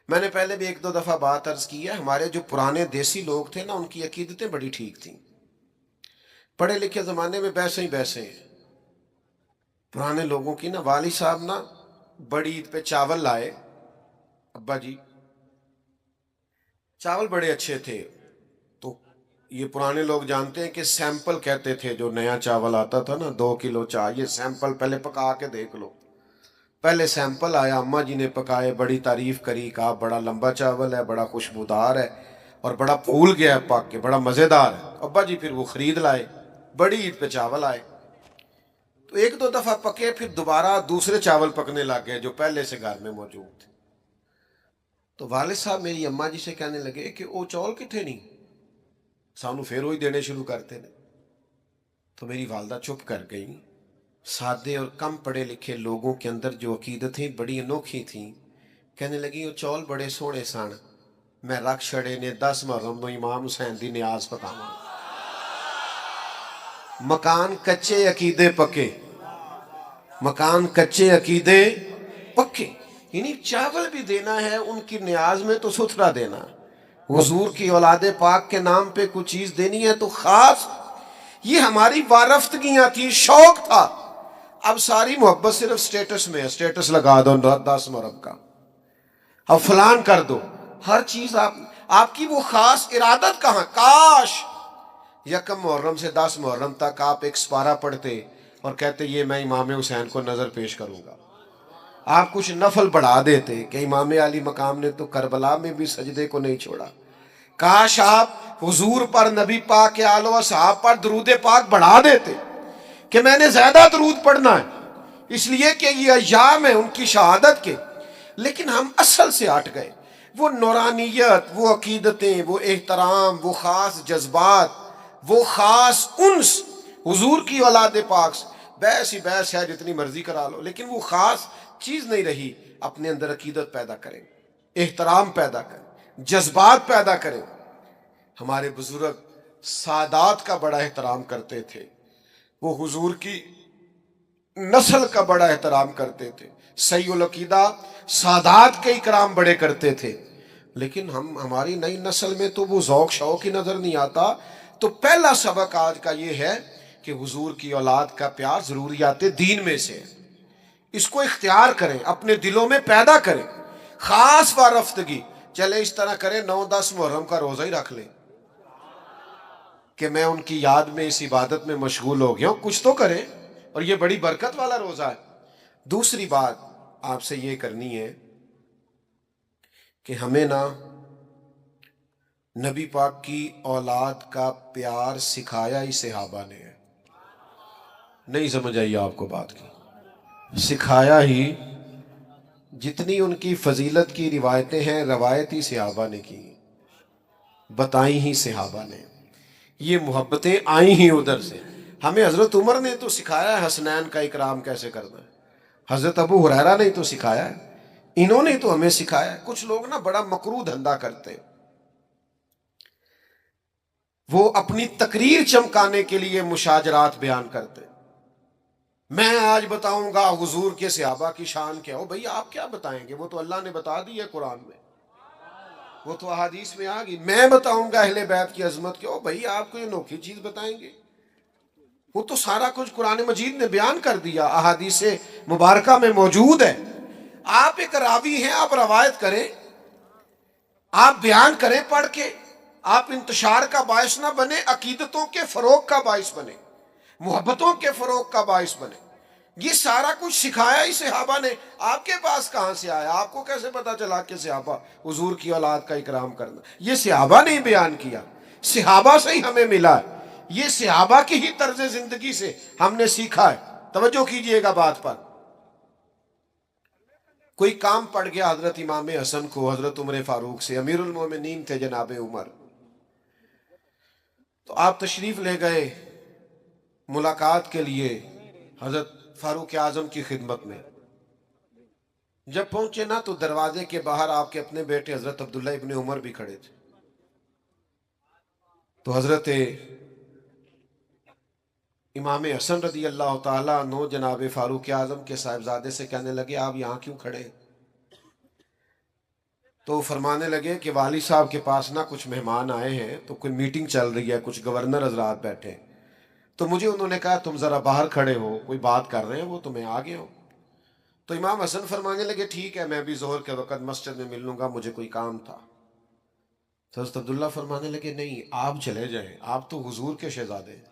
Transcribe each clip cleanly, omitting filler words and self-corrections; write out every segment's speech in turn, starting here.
میں نے پہلے بھی ایک دو دفعہ بات عرض کی ہے، ہمارے جو پرانے دیسی لوگ تھے نا، ان کی عقیدتیں بڑی ٹھیک تھیں. پڑھے لکھے زمانے میں بیسے ہی بیسے ہیں. پرانے لوگوں کی نا والد صاحب نا بڑی عید پہ چاول لائے. ابا جی چاول بڑے اچھے تھے. تو یہ پرانے لوگ جانتے ہیں کہ سیمپل کہتے تھے، جو نیا چاول آتا تھا نا 2 کلو چاہیے سیمپل پہلے پکا کے دیکھ لو. پہلے سیمپل آیا، اماں جی نے پکائے، بڑی تعریف کری، کہا بڑا لمبا چاول ہے، بڑا خوشبودار ہے اور بڑا پھول گیا ہے پک کے، بڑا مزیدار ہے. ابا جی پھر وہ خرید لائے، بڑی عید پہ چاول آئے. تو ایک دو دفعہ پکے، پھر دوبارہ دوسرے چاول پکنے لگ گئے جو پہلے سے گھر میں موجود تھے. تو والد صاحب میری اماں جی سے کہنے لگے کہ وہ چول کتنے نہیں، سانو پھر وہی دینے شروع کرتے ہیں. تو میری والدہ چپ کر گئی. سادے اور کم پڑھے لکھے لوگوں کے اندر جو عقیدتیں بڑی انوکھی تھیں، کہنے لگی وہ چول بڑے سونے سن، میں رکھ چھڑے نے 10 محرم نو امام حسین دی نیاز پکاواں. مکان کچے عقیدے پکے، مکان کچے عقیدے پکے. یعنی چاول بھی دینا ہے ان کی نیاز میں تو ستھرا دینا. حضور کی اولاد پاک کے نام پہ کچھ چیز دینی ہے تو خاص. یہ ہماری وارفتگیاں تھی، شوق تھا. اب ساری محبت صرف سٹیٹس میں ہے، سٹیٹس لگا دو 10 محرم کا، اب فلان کر دو. ہر چیز آپ کی وہ خاص ارادت کہاں؟ کاش یکم محرم سے 10 محرم تک آپ ایک سپارہ پڑھتے اور کہتے یہ میں امام حسین کو نظر پیش کروں گا. آپ کچھ نفل بڑھا دیتے کہ امام علی مقام نے تو کربلا میں بھی سجدے کو نہیں چھوڑا. کاش آپ حضور پر، نبی پاک کے آل و صحاب پر درود پاک بڑھا دیتے کہ میں نے زیادہ درود پڑھنا ہے اس لیے کہ یہ ایام ہیں ان کی شہادت کے. لیکن ہم اصل سے ہٹ گئے. وہ نورانیت، وہ عقیدتیں، وہ احترام، وہ خاص جذبات، وہ خاص انس حضور کی اولاد پاک سے. بحث ہی بحث ہے، جتنی مرضی کرا لو، لیکن وہ خاص چیز نہیں رہی. اپنے اندر عقیدت پیدا کریں، احترام پیدا کریں، جذبات پیدا کریں. ہمارے بزرگ سادات کا بڑا احترام کرتے تھے، وہ حضور کی نسل کا بڑا احترام کرتے تھے. صحیح العقیدہ سادات کے اکرام بڑے کرتے تھے. لیکن ہماری نئی نسل میں تو وہ ذوق شوق ہی نظر نہیں آتا. تو پہلا سبق آج کا یہ ہے کہ حضور کی اولاد کا پیار ضروریات دین میں سے ہے. اس کو اختیار کریں، اپنے دلوں میں پیدا کریں. خاص وارفتگی چلے اس طرح کریں، 9-10 محرم کا روزہ ہی رکھ لیں کہ میں ان کی یاد میں اس عبادت میں مشغول ہو گیا ہوں. کچھ تو کریں، اور یہ بڑی برکت والا روزہ ہے. دوسری بات آپ سے یہ کرنی ہے کہ ہمیں نا نبی پاک کی اولاد کا پیار سکھایا ہی صحابہ نے ہے. نہیں سمجھ آئی آپ کو بات کی؟ سکھایا ہی، جتنی ان کی فضیلت کی روایتیں ہیں روایت ہی صحابہ نے کی، بتائیں ہی صحابہ نے. یہ محبتیں آئیں ہی ادھر سے. ہمیں حضرت عمر نے تو سکھایا ہے حسنین کا اکرام کیسے کرنا ہے، حضرت ابو ہریرہ نے تو سکھایا ہے، انہوں نے تو ہمیں سکھایا ہے. کچھ لوگ نا بڑا مکروہ دھندا کرتے، وہ اپنی تقریر چمکانے کے لیے مشاجرات بیان کرتے. میں آج بتاؤں گا حضور کے صحابہ کی شان کیا ہو. بھئی آپ کیا بتائیں گے؟ وہ تو اللہ نے بتا دی ہے قرآن میں، وہ تو احادیث میں آ گئی. میں بتاؤں گا اہل بیت کی عظمت کیا ہو. بھئی آپ کوئی انوکھی چیز بتائیں گے؟ وہ تو سارا کچھ قرآن مجید نے بیان کر دیا، احادیث مبارکہ میں موجود ہے. آپ ایک راوی ہیں، آپ روایت کریں، آپ بیان کریں پڑھ کے. آپ انتشار کا باعث نہ بنے، عقیدتوں کے فروغ کا باعث بنے، محبتوں کے فروغ کا باعث بنے. یہ سارا کچھ سکھایا ہی صحابہ نے. آپ کے پاس کہاں سے آیا؟ آپ کو کیسے پتا چلا کہ صحابہ حضور کی اولاد کا اکرام کرنا؟ یہ صحابہ نے بیان کیا، صحابہ سے ہی ہمیں ملا ہے. یہ صحابہ کی ہی طرز زندگی سے ہم نے سیکھا ہے. توجہ کیجئے گا بات پر. کوئی کام پڑ گیا حضرت امام حسن کو حضرت عمر فاروق سے، امیر المومنین تھے جناب عمر. تو آپ تشریف لے گئے ملاقات کے لیے حضرت فاروق اعظم کی خدمت میں. جب پہنچے نا تو دروازے کے باہر آپ کے اپنے بیٹے حضرت عبداللہ ابن عمر بھی کھڑے تھے. تو حضرت امام حسن رضی اللہ تعالیٰ عنہ جناب فاروق اعظم کے صاحبزادے سے کہنے لگے آپ یہاں کیوں کھڑے ہیں؟ تو فرمانے لگے کہ والی صاحب کے پاس نا کچھ مہمان آئے ہیں، تو کوئی میٹنگ چل رہی ہے، کچھ گورنر حضرات بیٹھے ہیں، تو مجھے انہوں نے کہا تم ذرا باہر کھڑے ہو، کوئی بات کر رہے ہیں وہ، تو میں آ گیا ہوں۔ تو امام حسن فرمانے لگے ٹھیک ہے، میں بھی ظہر کے وقت مسجد میں مل لوں گا، مجھے کوئی کام تھا۔ تو حضرت عبداللہ فرمانے لگے نہیں، آپ چلے جائیں، آپ تو حضور کے شہزادے ہیں۔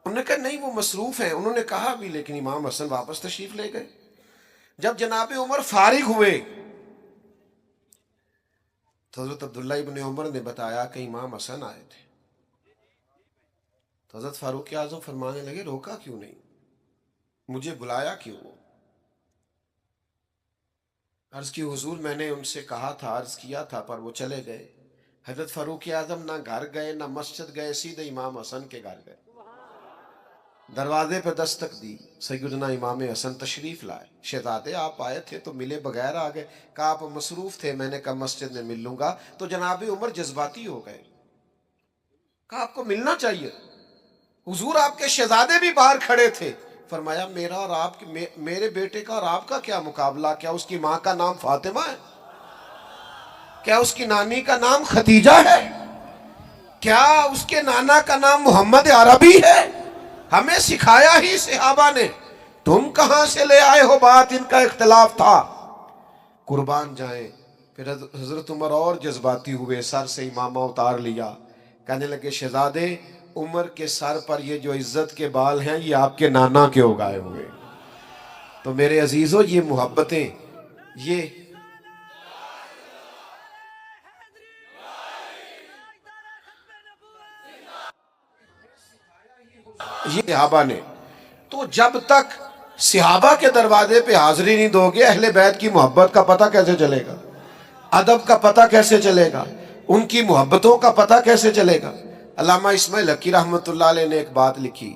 انہوں نے کہا نہیں وہ مصروف ہیں، انہوں نے کہا بھی، لیکن امام حسن واپس تشریف لے گئے۔ جب جناب عمر فارغ ہوئے تو حضرت عبداللہ ابن عمر نے بتایا کہ امام حسن آئے تھے۔ تو حضرت فاروق اعظم فرمانے لگے روکا کیوں نہیں، مجھے بلایا کیوں؟ عرض کی حضور میں نے ان سے کہا تھا، عرض کیا تھا، پر وہ چلے گئے۔ حضرت فاروق اعظم نہ گھر گئے نہ مسجد گئے، سیدھے امام حسن کے گھر گئے، دروازے پہ دستک دی، سیدنا امام حسن تشریف لائے۔ شہزادے آپ آئے تھے تو ملے بغیر آ گئے، کہا آپ مصروف تھے، میں نے کہا مسجد میں مل لوں گا۔ تو جناب عمر جذباتی ہو گئے، کہا آپ کو ملنا چاہیے، حضور آپ کے شہزادے بھی باہر کھڑے تھے۔ فرمایا میرا اور آپ میرے بیٹے کا اور آپ کا کیا مقابلہ؟ کیا اس کی ماں کا نام فاطمہ ہے؟ کیا اس کی نانی کا نام خدیجہ ہے؟ کیا اس کے نانا کا نام محمد عربی ہے؟ ہمیں سکھایا ہی صحابہ نے، تم کہاں سے لے آئے ہو بات؟ ان کا اختلاف تھا، قربان جائیں۔ پھر حضرت عمر اور جذباتی ہوئے، سر سے امامہ اتار لیا، کہنے لگے شہزادے عمر کے سر پر یہ جو عزت کے بال ہیں یہ آپ کے نانا کے اگائے ہوئے۔ تو میرے عزیزو یہ محبتیں، یہ صحابہ نے، تو جب تک صحابہ کے دروازے پہ حاضری نہیں دو گے، اہل بیت کی محبت کا پتہ کیسے چلے گا؟ ادب کا پتہ کیسے چلے گا؟ ان کی محبتوں کا پتہ کیسے چلے گا؟ علامہ اسماعیل حقی رحمت اللہ علیہ نے ایک بات لکھی،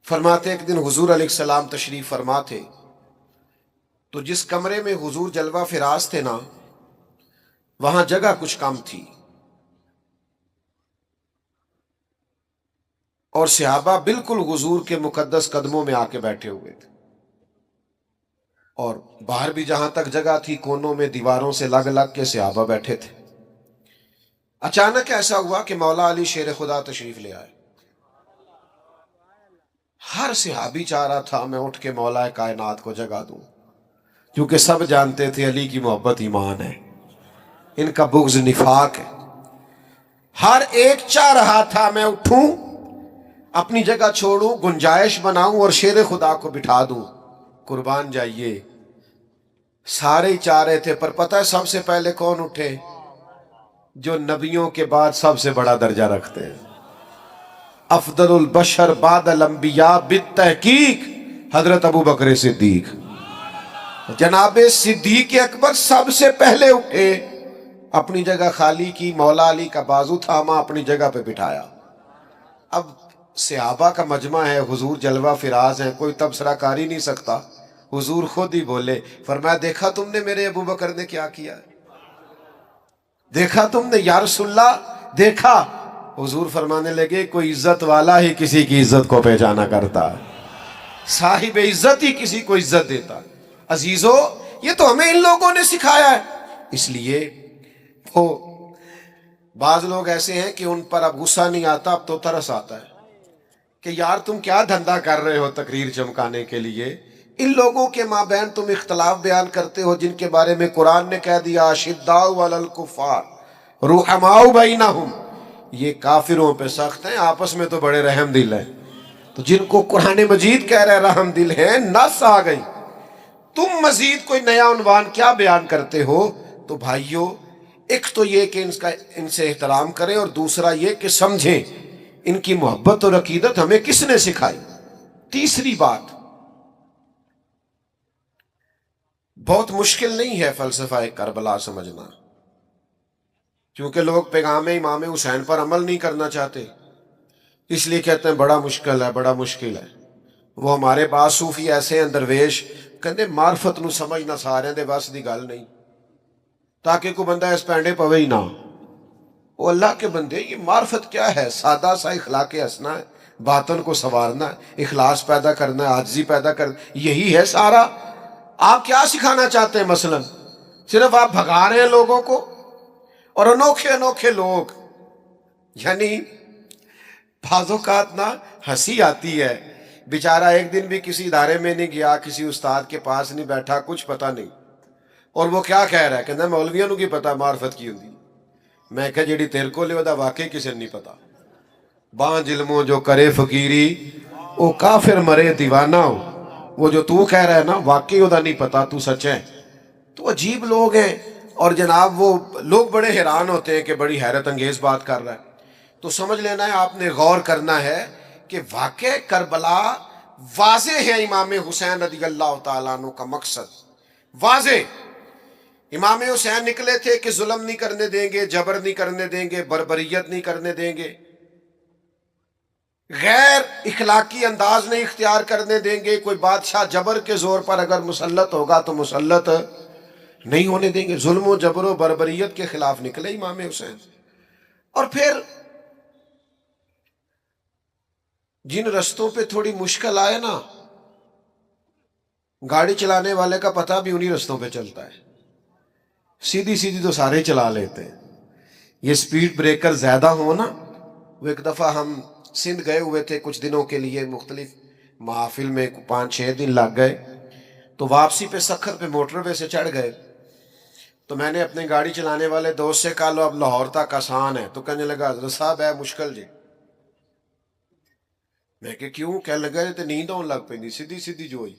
فرماتے ایک دن حضور علیہ السلام تشریف فرما تھے، تو جس کمرے میں حضور جلوہ فراز تھے نا، وہاں جگہ کچھ کم تھی، اور صحابہ بالکل حضور کے مقدس قدموں میں آ کے بیٹھے ہوئے تھے، اور باہر بھی جہاں تک جگہ تھی کونوں میں دیواروں سے لگ لگ کے صحابہ بیٹھے تھے۔ اچانک ایسا ہوا کہ مولا علی شیر خدا تشریف لے آئے۔ ہر صحابی چاہ رہا تھا میں اٹھ کے مولا کائنات کو جگہ دوں، کیونکہ سب جانتے تھے علی کی محبت ایمان ہے، ان کا بغض نفاق ہے۔ ہر ایک چاہ رہا تھا میں اٹھوں، اپنی جگہ چھوڑوں، گنجائش بناؤں اور شیر خدا کو بٹھا دوں۔ قربان جائیے، سارے ہی چاہ رہے تھے، پر پتہ ہے سب سے پہلے کون اٹھے؟ جو نبیوں کے بعد سب سے بڑا درجہ رکھتے ہیں، افضل البشر بعد الانبیاء بالتحقیق حضرت ابو بکر صدیق، جناب صدیق اکبر سب سے پہلے اٹھے، اپنی جگہ خالی کی، مولا علی کا بازو تھاما، اپنی جگہ پہ بٹھایا۔ اب صحابہ کا مجمع ہے، حضور جلوہ فراز ہیں، کوئی تبصرہ کر ہی نہیں سکتا، حضور خود ہی بولے، فرمایا دیکھا تم نے میرے ابو بکر نے کیا کیا؟ دیکھا تم نے یا رسول اللہ؟ دیکھا؟ حضور فرمانے لگے کوئی عزت والا ہی کسی کی عزت کو پہچانا کرتا، صاحب عزت ہی کسی کو عزت دیتا۔ عزیزو یہ تو ہمیں ان لوگوں نے سکھایا ہے، اس لیے وہ بعض لوگ ایسے ہیں کہ ان پر اب غصہ نہیں آتا، اب تو ترس آتا ہے کہ یار تم کیا دھندا کر رہے ہو تقریر چمکانے کے لیے؟ ان لوگوں کے مابین تم اختلاف بیان کرتے ہو جن کے بارے میں قرآن نے کہہ دیا اشداء علی الکفار رحماء بینہم، یہ کافروں پہ سخت ہیں، آپس میں تو بڑے رحم دل ہیں۔ تو جن کو قرآن مجید کہہ رہے رحم دل ہیں، نس آ گئی، تم مزید کوئی نیا عنوان کیا بیان کرتے ہو؟ تو بھائیو ایک تو یہ کہ ان سے احترام کریں، اور دوسرا یہ کہ سمجھیں ان کی محبت اور عقیدت ہمیں کس نے سکھائی۔ تیسری بات، بہت مشکل نہیں ہے فلسفہ کربلا سمجھنا، کیونکہ لوگ پیغام امام حسین پر عمل نہیں کرنا چاہتے، اس لیے کہتے ہیں بڑا مشکل ہے، بڑا مشکل ہے۔ وہ ہمارے بعض صوفی ایسے ہیں درویش، کہتے معرفت نو سمجھنا سارے دے بس دی گل نہیں، تاکہ کوئی بندہ اس پینڈے پوے ہی نہ۔ وہ اللہ کے بندے، یہ معرفت کیا ہے؟ سادہ سا اخلاق ہنسنا ہے، باطن کو سنوارنا ہے، اخلاص پیدا کرنا ہے، عاجزی پیدا کرنا، یہی ہے سارا۔ آپ کیا سکھانا چاہتے ہیں؟ مثلا صرف آپ بھگا رہے ہیں لوگوں کو، اور انوکھے انوکھے لوگ، یعنی بعض اوقات نا ہنسی آتی ہے، بیچارہ ایک دن بھی کسی ادارے میں نہیں گیا، کسی استاد کے پاس نہیں بیٹھا، کچھ پتہ نہیں، اور وہ کیا کہہ رہا ہے کہ مولویوں نو کی پتا معرفت کی ہوندی۔ میں کہا جیڑی تیرے کو لے دا واقعی کسی نے نہیں پتا۔ بانج علموں جو کرے فقیری او کافر مرے دیوانہ ہو۔ وہ جو تو کہہ رہا ہے نا واقعی دا نہیں پتا، تو سچ ہے۔ تو عجیب لوگ ہیں، اور جناب وہ لوگ بڑے حیران ہوتے ہیں کہ بڑی حیرت انگیز بات کر رہا ہے۔ تو سمجھ لینا ہے، آپ نے غور کرنا ہے کہ واقع کربلا واضح ہے امام حسین رضی اللہ تعالیٰ عنہ کا مقصد واضح۔ امام حسین نکلے تھے کہ ظلم نہیں کرنے دیں گے، جبر نہیں کرنے دیں گے، بربریت نہیں کرنے دیں گے، غیر اخلاقی انداز نہیں اختیار کرنے دیں گے، کوئی بادشاہ جبر کے زور پر اگر مسلط ہوگا تو مسلط نہیں ہونے دیں گے۔ ظلم و جبر و بربریت کے خلاف نکلے امام حسین۔ اور پھر جن رستوں پہ تھوڑی مشکل آئے نا، گاڑی چلانے والے کا پتہ بھی انہی رستوں پہ چلتا ہے، سیدھی سیدھی تو سارے چلا لیتے ہیں۔ یہ سپیڈ بریکر زیادہ ہو نا، وہ ایک دفعہ ہم سندھ گئے ہوئے تھے کچھ دنوں کے لیے، مختلف محافل میں 5-6 دن لگ گئے، تو واپسی پہ سکھر پہ موٹر وے سے چڑھ گئے، تو میں نے اپنے گاڑی چلانے والے دوست سے کہا لو اب لاہور تک آسان ہے، تو کہنے لگا حضرت صاحب ہے مشکل جی۔ میں کہ کیوں؟ کہنے لگا تو نیند آن لگ پی سیدھی سیدھی جو ہوئی،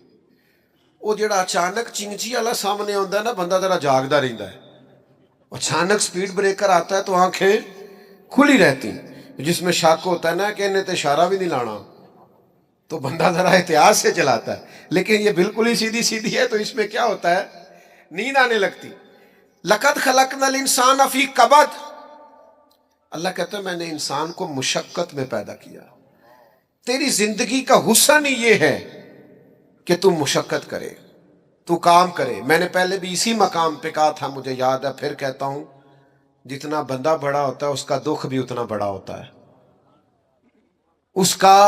وہ جڑا اچانک چنگچی والا سامنے آتا ہے نا، بندہ ذرا جاگتا رہتا ہے، اچانک سپیڈ بریکر آتا ہے تو آنکھیں کھلی رہتی، جس میں شک ہوتا ہے نا کہ انہیں تو اشارہ بھی نہیں لانا، تو بندہ ذرا احتیاط سے چلاتا ہے، لیکن یہ بالکل ہی سیدھی سیدھی ہے تو اس میں کیا ہوتا ہے، نیند آنے لگتی۔ لقد خلقنا الانسان فی کبد، اللہ کہتا ہے میں نے انسان کو مشقت میں پیدا کیا۔ تیری زندگی کا حسن ہی یہ ہے کہ تم مشقت کرے، تو کام کرے۔ میں نے پہلے بھی اسی مقام پہ کہا تھا، مجھے یاد ہے، پھر کہتا ہوں، جتنا بندہ بڑا ہوتا ہے اس کا دکھ بھی اتنا بڑا ہوتا ہے، اس کا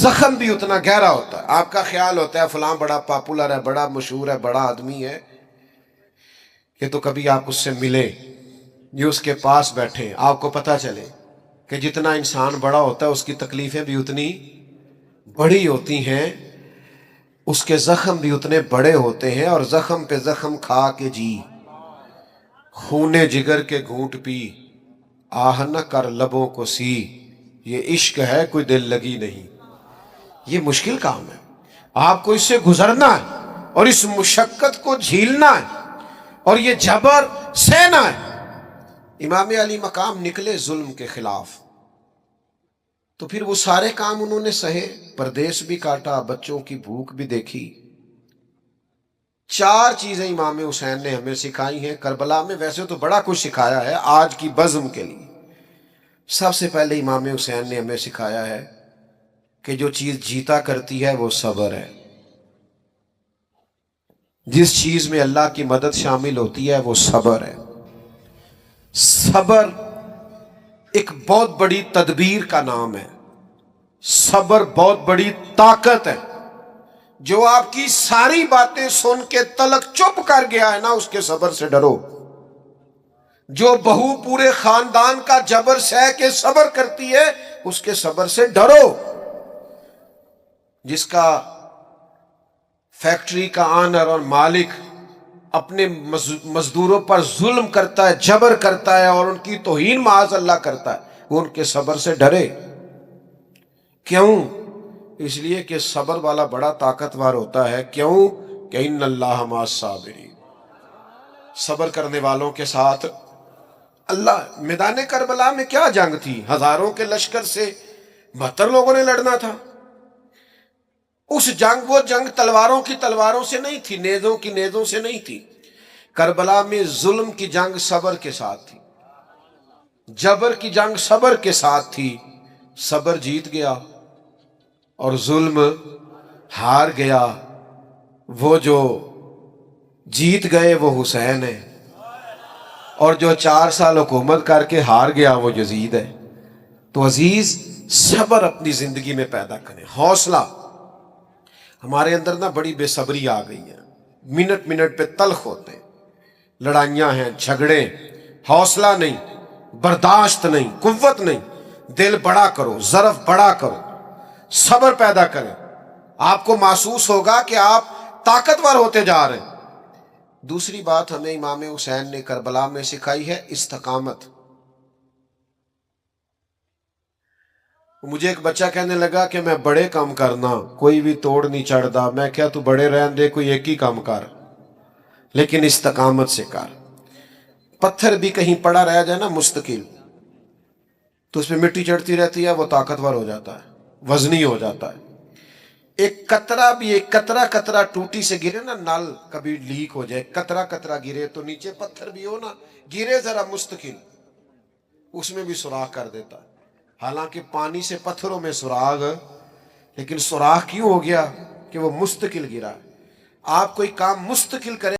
زخم بھی اتنا گہرا ہوتا ہے۔ آپ کا خیال ہوتا ہے فلاں بڑا پاپولر ہے، بڑا مشہور ہے، بڑا آدمی ہے، کہ تو کبھی آپ اس سے ملیں، یہ اس کے پاس بیٹھیں، آپ کو پتہ چلے کہ جتنا انسان بڑا ہوتا ہے اس کی تکلیفیں بھی اتنی بڑی ہوتی ہیں، اس کے زخم بھی اتنے بڑے ہوتے ہیں، اور زخم پہ زخم کھا کے جی، خون جگر کے گھونٹ پی، آہ نہ کر لبوں کو سی، یہ عشق ہے کوئی دل لگی نہیں۔ یہ مشکل کام ہے، آپ کو اس سے گزرنا ہے، اور اس مشقت کو جھیلنا ہے، اور یہ جبر سہنا ہے۔ امام علی مقام نکلے ظلم کے خلاف، تو پھر وہ سارے کام انہوں نے سہے، پردیس بھی کاٹا، بچوں کی بھوک بھی دیکھی۔ 4 چیزیں امام حسین نے ہمیں سکھائی ہیں کربلا میں، ویسے تو بڑا کچھ سکھایا ہے آج کی بزم کے لیے۔ سب سے پہلے امام حسین نے ہمیں سکھایا ہے کہ جو چیز جیتا کرتی ہے وہ صبر ہے۔ جس چیز میں اللہ کی مدد شامل ہوتی ہے وہ صبر ہے۔ صبر ایک بہت بڑی تدبیر کا نام ہے، صبر بہت بڑی طاقت ہے۔ جو آپ کی ساری باتیں سن کے تلک چپ کر گیا ہے نا، اس کے صبر سے ڈرو۔ جو بہو پورے خاندان کا جبر سہ کے صبر کرتی ہے، اس کے صبر سے ڈرو۔ جس کا فیکٹری کا آنر اور مالک اپنے مزدوروں پر ظلم کرتا ہے، جبر کرتا ہے، اور ان کی توہین معاذ اللہ کرتا ہے، وہ ان کے صبر سے ڈرے۔ کیوں؟ اس لیے کہ صبر والا بڑا طاقتور ہوتا ہے۔ کیوں؟ کہ ان اللہ مع الصابرین، صبر کرنے والوں کے ساتھ اللہ۔ میدان کربلا میں کیا جنگ تھی؟ ہزاروں کے لشکر سے 72 لوگوں نے لڑنا تھا۔ اس جنگ، وہ جنگ تلواروں کی تلواروں سے نہیں تھی، نیزوں کی نیزوں سے نہیں تھی۔ کربلا میں ظلم کی جنگ صبر کے ساتھ تھی، جبر کی جنگ صبر کے ساتھ تھی۔ صبر جیت گیا اور ظلم ہار گیا۔ وہ جو جیت گئے وہ حسین ہے، اور جو 4 سال حکومت کر کے ہار گیا وہ یزید ہے۔ تو عزیز، صبر اپنی زندگی میں پیدا کریں، حوصلہ۔ ہمارے اندر نا بڑی بے صبری آ گئی ہے، منٹ منٹ پہ تلخ ہوتے ہیں، لڑائیاں ہیں، جھگڑے، حوصلہ نہیں، برداشت نہیں، قوت نہیں. دل بڑا کرو، ظرف بڑا کرو، صبر پیدا کریں. آپ کو محسوس ہوگا کہ آپ طاقتور ہوتے جا رہے ہیں. دوسری بات ہمیں امام حسین نے کربلا میں سکھائی ہے استقامت. مجھے ایک بچہ کہنے لگا کہ میں بڑے کام کرنا، کوئی بھی توڑ نہیں چڑھتا. میں کیا تو بڑے رہن دے، کوئی ایک ہی کام کر، لیکن استقامت سے کر. پتھر بھی کہیں پڑا رہ جائے نا مستقل، تو اس پہ مٹی چڑھتی رہتی ہے، وہ طاقتور ہو جاتا ہے، وزنی ہو جاتا ہے. ایک قطرہ بھی، ایک قطرہ قطرہ ٹوٹی سے گرے نا، نل کبھی لیک ہو جائے، قطرہ قطرہ گرے تو نیچے پتھر بھی ہو نا، گرے ذرا مستقل، اس میں بھی سوراخ کر دیتا ہے. حالانکہ پانی سے پتھروں میں سوراخ، لیکن سوراخ کیوں ہو گیا؟ کہ وہ مستقل گرا. آپ کوئی کام مستقل کریں